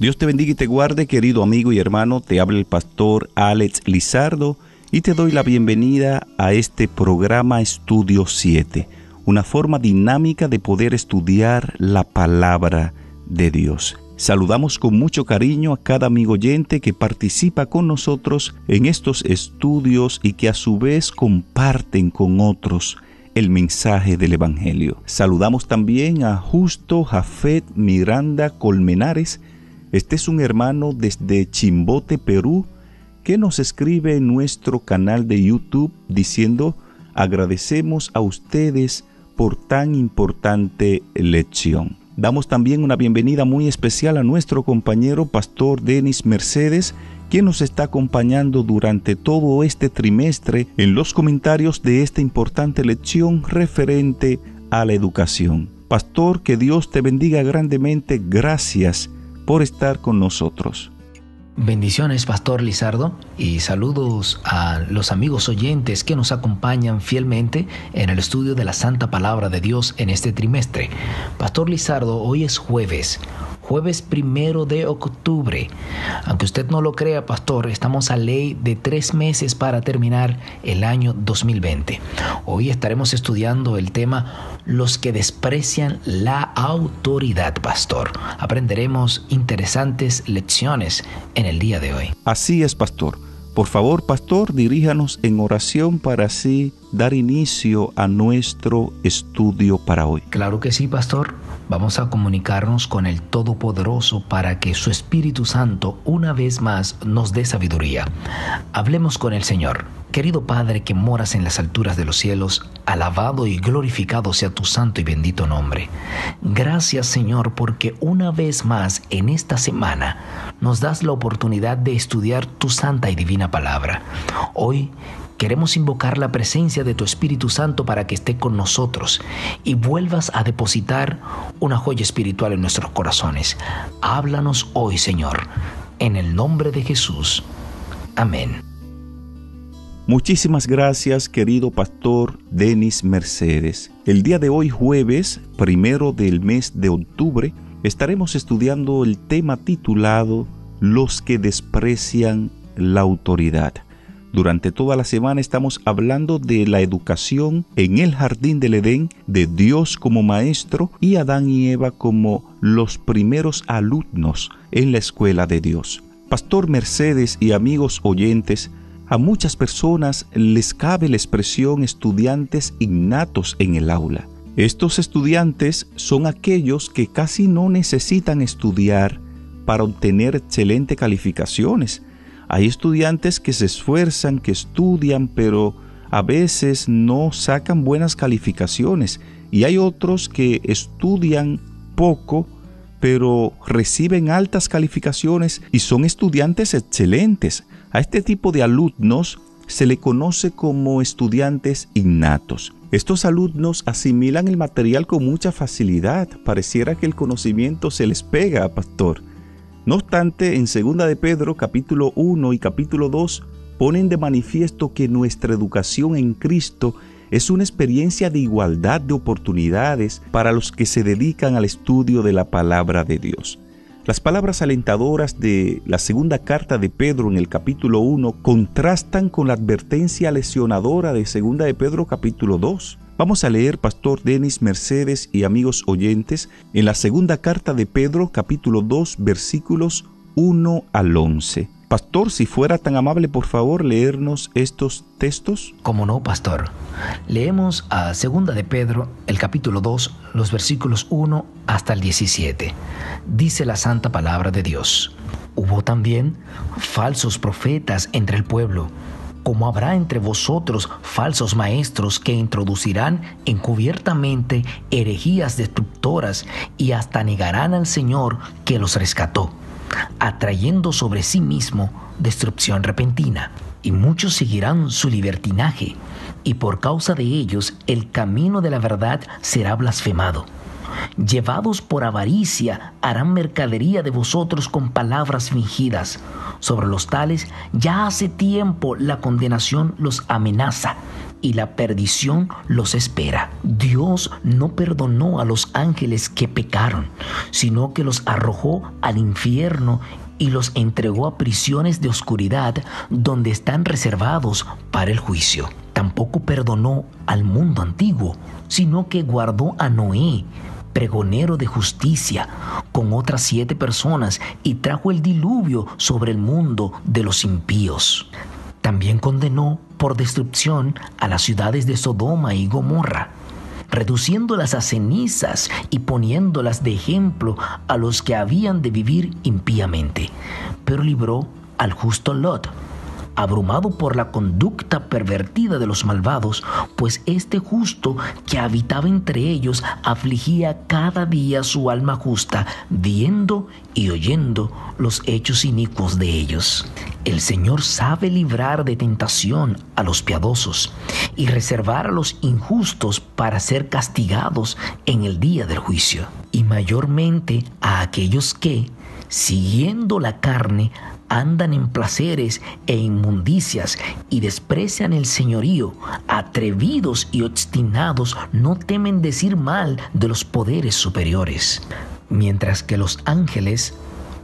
Dios te bendiga y te guarde, querido amigo y hermano. Te habla el pastor Alex Lizardo y te doy la bienvenida a este programa Estudio 7, una forma dinámica de poder estudiar la palabra de Dios. Saludamos con mucho cariño a cada amigo oyente que participa con nosotros en estos estudios y que a su vez comparten con otros el mensaje del Evangelio. Saludamos también a Justo Jafet Miranda Colmenares. Este es un hermano desde Chimbote, Perú, que nos escribe en nuestro canal de YouTube diciendo: agradecemos a ustedes por tan importante lección. Damos también una bienvenida muy especial a nuestro compañero Pastor Denis Mercedes, quien nos está acompañando durante todo este trimestre en los comentarios de esta importante lección referente a la educación. Pastor, que Dios te bendiga grandemente. Gracias por estar con nosotros. Bendiciones, Pastor Lizardo, y saludos a los amigos oyentes que nos acompañan fielmente en el estudio de la Santa Palabra de Dios en este trimestre. Pastor Lizardo, hoy es jueves 1 de octubre. Aunque usted no lo crea, pastor, estamos a ley de 3 meses para terminar el año 2020. Hoy estaremos estudiando el tema los que desprecian la autoridad, pastor. Aprenderemos interesantes lecciones en el día de hoy. Así es, pastor. Por favor, pastor, diríjanos en oración para así dar inicio a nuestro estudio para hoy. Claro que sí, pastor. Vamos a comunicarnos con el Todopoderoso para que su Espíritu Santo una vez más nos dé sabiduría. Hablemos con el Señor. Querido Padre que moras en las alturas de los cielos, alabado y glorificado sea tu santo y bendito nombre. Gracias, Señor, porque una vez más en esta semana nos das la oportunidad de estudiar tu santa y divina palabra. Hoy queremos invocar la presencia de tu Espíritu Santo para que esté con nosotros y vuelvas a depositar una joya espiritual en nuestros corazones. Háblanos hoy, Señor, en el nombre de Jesús. Amén. Muchísimas gracias, querido pastor Denis Mercedes. El día de hoy, jueves 1 del mes de octubre, estaremos estudiando el tema titulado Los que desprecian la autoridad. Durante toda la semana estamos hablando de la educación en el jardín del Edén, de Dios como maestro y Adán y Eva como los primeros alumnos en la escuela de Dios. Pastor Mercedes y amigos oyentes, a muchas personas les cabe la expresión estudiantes innatos en el aula. Estos estudiantes son aquellos que casi no necesitan estudiar para obtener excelentes calificaciones. Hay estudiantes que se esfuerzan, que estudian, pero a veces no sacan buenas calificaciones. Y hay otros que estudian poco, pero reciben altas calificaciones y son estudiantes excelentes. A este tipo de alumnos se le conoce como estudiantes innatos. Estos alumnos asimilan el material con mucha facilidad. Pareciera que el conocimiento se les pega, pastor. No obstante, en 2 de Pedro, capítulo 1 y capítulo 2, ponen de manifiesto que nuestra educación en Cristo es una experiencia de igualdad de oportunidades para los que se dedican al estudio de la palabra de Dios. Las palabras alentadoras de la segunda carta de Pedro en el capítulo 1 contrastan con la advertencia lesionadora de 2 de Pedro capítulo 2. Vamos a leer, Pastor Denis Mercedes y amigos oyentes, en la segunda carta de Pedro capítulo 2 versículos 1 al 11. Pastor, si fuera tan amable, por favor, leernos estos textos. ¿Cómo no, pastor? Leemos a 2 de Pedro, el capítulo 2, los versículos 1 hasta el 17. Dice la santa palabra de Dios: Hubo también falsos profetas entre el pueblo, como habrá entre vosotros falsos maestros que introducirán encubiertamente herejías destructoras y hasta negarán al Señor que los rescató, atrayendo sobre sí mismo destrucción repentina. Y muchos seguirán su libertinaje, y por causa de ellos el camino de la verdad será blasfemado. Llevados por avaricia, harán mercadería de vosotros con palabras fingidas. Sobre los tales ya hace tiempo la condenación los amenaza, y la perdición los espera. Dios no perdonó a los ángeles que pecaron, sino que los arrojó al infierno y los entregó a prisiones de oscuridad donde están reservados para el juicio. Tampoco perdonó al mundo antiguo, sino que guardó a Noé, pregonero de justicia, con otras 7 personas, y trajo el diluvio sobre el mundo de los impíos. También condenó por destrucción a las ciudades de Sodoma y Gomorra, reduciéndolas a cenizas y poniéndolas de ejemplo a los que habían de vivir impíamente. Pero libró al justo Lot, abrumado por la conducta pervertida de los malvados, pues este justo que habitaba entre ellos afligía cada día su alma justa, viendo y oyendo los hechos inicuos de ellos. El Señor sabe librar de tentación a los piadosos y reservar a los injustos para ser castigados en el día del juicio, y mayormente a aquellos que, siguiendo la carne, andan en placeres e inmundicias y desprecian el señorío. Atrevidos y obstinados, no temen decir mal de los poderes superiores. Mientras que los ángeles,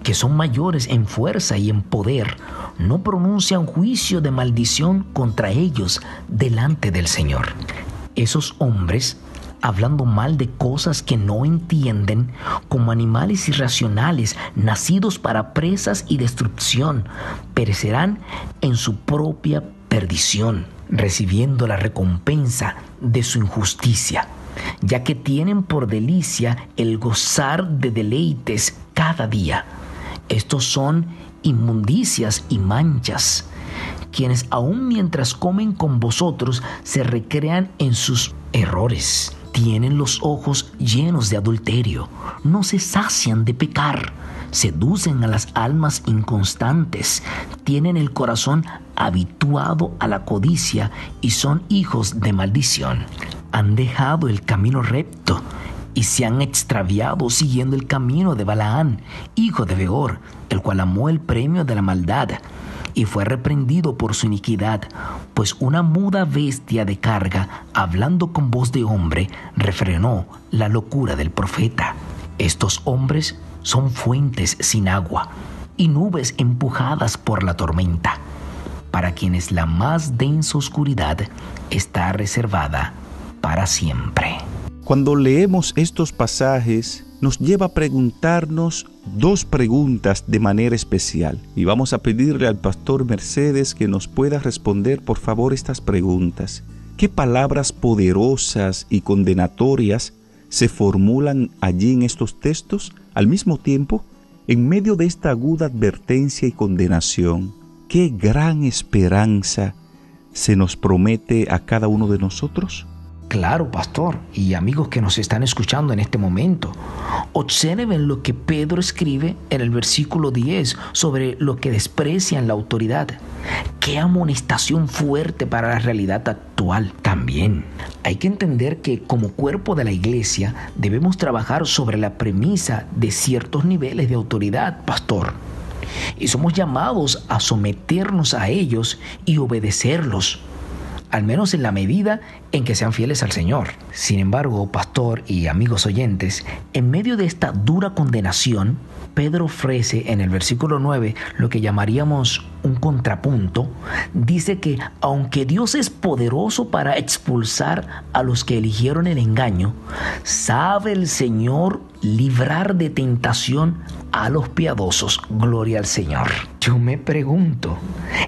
que son mayores en fuerza y en poder, no pronuncian juicio de maldición contra ellos delante del Señor. Esos hombres, hablando mal de cosas que no entienden, como animales irracionales nacidos para presas y destrucción, perecerán en su propia perdición, recibiendo la recompensa de su injusticia, ya que tienen por delicia el gozar de deleites cada día. Estos son inmundicias y manchas, quienes aun mientras comen con vosotros se recrean en sus errores. Tienen los ojos llenos de adulterio, no se sacian de pecar, seducen a las almas inconstantes, tienen el corazón habituado a la codicia y son hijos de maldición. Han dejado el camino recto y se han extraviado siguiendo el camino de Balaán, hijo de Beor, el cual amó el premio de la maldad y fue reprendido por su iniquidad, pues una muda bestia de carga, hablando con voz de hombre, refrenó la locura del profeta. Estos hombres son fuentes sin agua y nubes empujadas por la tormenta, para quienes la más densa oscuridad está reservada para siempre. Cuando leemos estos pasajes, nos lleva a preguntarnos 2 preguntas de manera especial. Y vamos a pedirle al pastor Mercedes que nos pueda responder, por favor, estas preguntas. ¿Qué palabras poderosas y condenatorias se formulan allí en estos textos? Al mismo tiempo, en medio de esta aguda advertencia y condenación, ¿qué gran esperanza se nos promete a cada uno de nosotros? Claro, pastor, y amigos que nos están escuchando en este momento, observen lo que Pedro escribe en el versículo 10 sobre lo que desprecian la autoridad. ¡Qué amonestación fuerte para la realidad actual! También hay que entender que como cuerpo de la iglesia debemos trabajar sobre la premisa de ciertos niveles de autoridad, pastor. Y somos llamados a someternos a ellos y obedecerlos, al menos en la medida en que sean fieles al Señor. Sin embargo, pastor y amigos oyentes, en medio de esta dura condenación, Pedro ofrece en el versículo 9 lo que llamaríamos un contrapunto. Dice que aunque Dios es poderoso para expulsar a los que eligieron el engaño, sabe el Señor librar de tentación a los piadosos. Gloria al Señor. Yo me pregunto,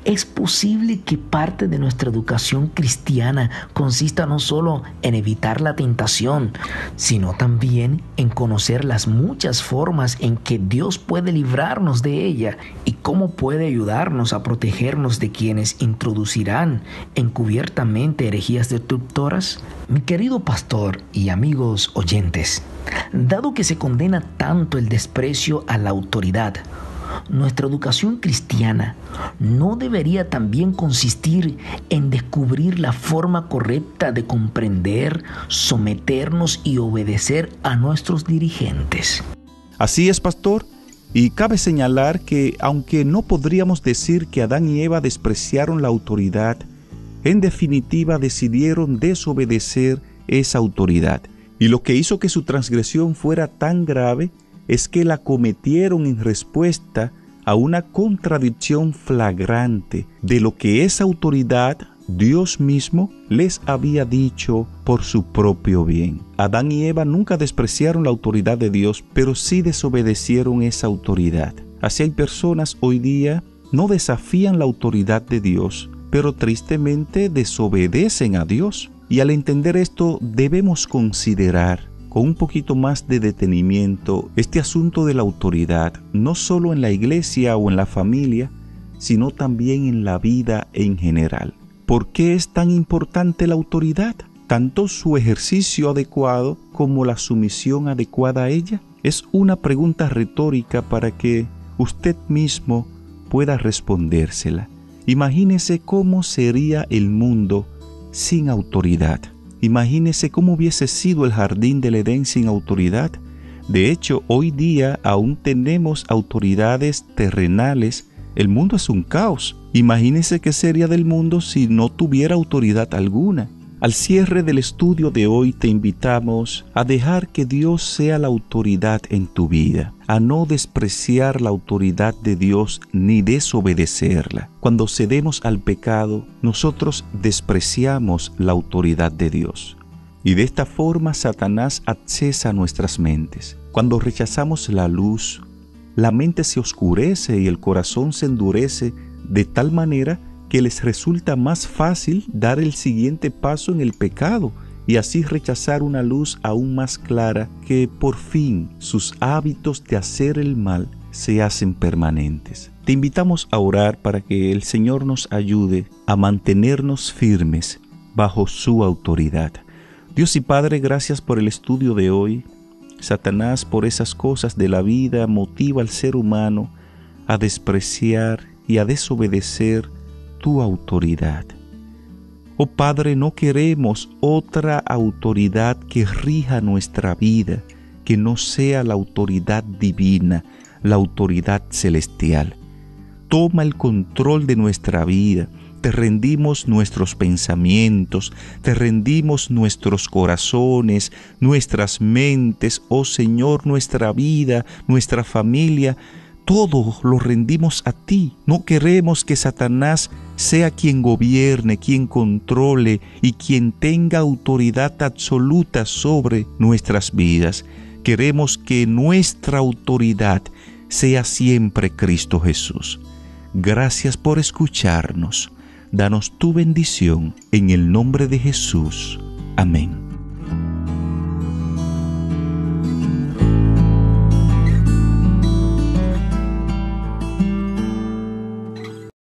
¿es posible que parte de nuestra educación cristiana consista no solo en evitar la tentación, sino también en conocer las muchas formas en que Dios puede librarnos de ella y cómo puede ayudarnos a protegernos de quienes introducirán encubiertamente herejías destructoras? Mi querido pastor y amigos oyentes, dado que se condena tanto el desprecio a la autoridad, nuestra educación cristiana no debería también consistir en descubrir la forma correcta de comprender, someternos y obedecer a nuestros dirigentes. Así es, pastor. Y cabe señalar que, aunque no podríamos decir que Adán y Eva despreciaron la autoridad, En definitiva, decidieron desobedecer esa autoridad. Y lo que hizo que su transgresión fuera tan grave es que la cometieron en respuesta a una contradicción flagrante de lo que esa autoridad, Dios mismo, les había dicho por su propio bien. Adán y Eva nunca despreciaron la autoridad de Dios, pero sí desobedecieron esa autoridad. Así hay personas hoy día no desafían la autoridad de Dios, pero tristemente desobedecen a Dios. Y al entender esto, debemos considerar con un poquito más de detenimiento este asunto de la autoridad, no solo en la iglesia o en la familia, sino también en la vida en general. ¿Por qué es tan importante la autoridad? Tanto su ejercicio adecuado como la sumisión adecuada a ella. Es una pregunta retórica para que usted mismo pueda respondérsela. Imagínese cómo sería el mundo sin autoridad. Imagínese cómo hubiese sido el jardín del Edén sin autoridad. De hecho, hoy día aún tenemos autoridades terrenales. El mundo es un caos. Imagínese qué sería del mundo si no tuviera autoridad alguna. Al cierre del estudio de hoy te invitamos a dejar que Dios sea la autoridad en tu vida, a no despreciar la autoridad de Dios ni desobedecerla. Cuando cedemos al pecado, nosotros despreciamos la autoridad de Dios. Y de esta forma Satanás accesa a nuestras mentes. Cuando rechazamos la luz, la mente se oscurece y el corazón se endurece de tal manera que les resulta más fácil dar el siguiente paso en el pecado y así rechazar una luz aún más clara que por fin sus hábitos de hacer el mal se hacen permanentes. Te invitamos a orar para que el Señor nos ayude a mantenernos firmes bajo su autoridad. Dios y Padre, gracias por el estudio de hoy. Satanás, por esas cosas de la vida, motiva al ser humano a despreciar y a desobedecer tu autoridad. Oh Padre, no queremos otra autoridad que rija nuestra vida, que no sea la autoridad divina, la autoridad celestial. Toma el control de nuestra vida. Te rendimos nuestros pensamientos, te rendimos nuestros corazones, nuestras mentes, oh Señor, nuestra vida, nuestra familia. Todo lo rendimos a ti. No queremos que Satanás sea quien gobierne, quien controle y quien tenga autoridad absoluta sobre nuestras vidas. Queremos que nuestra autoridad sea siempre Cristo Jesús. Gracias por escucharnos. Danos tu bendición en el nombre de Jesús. Amén.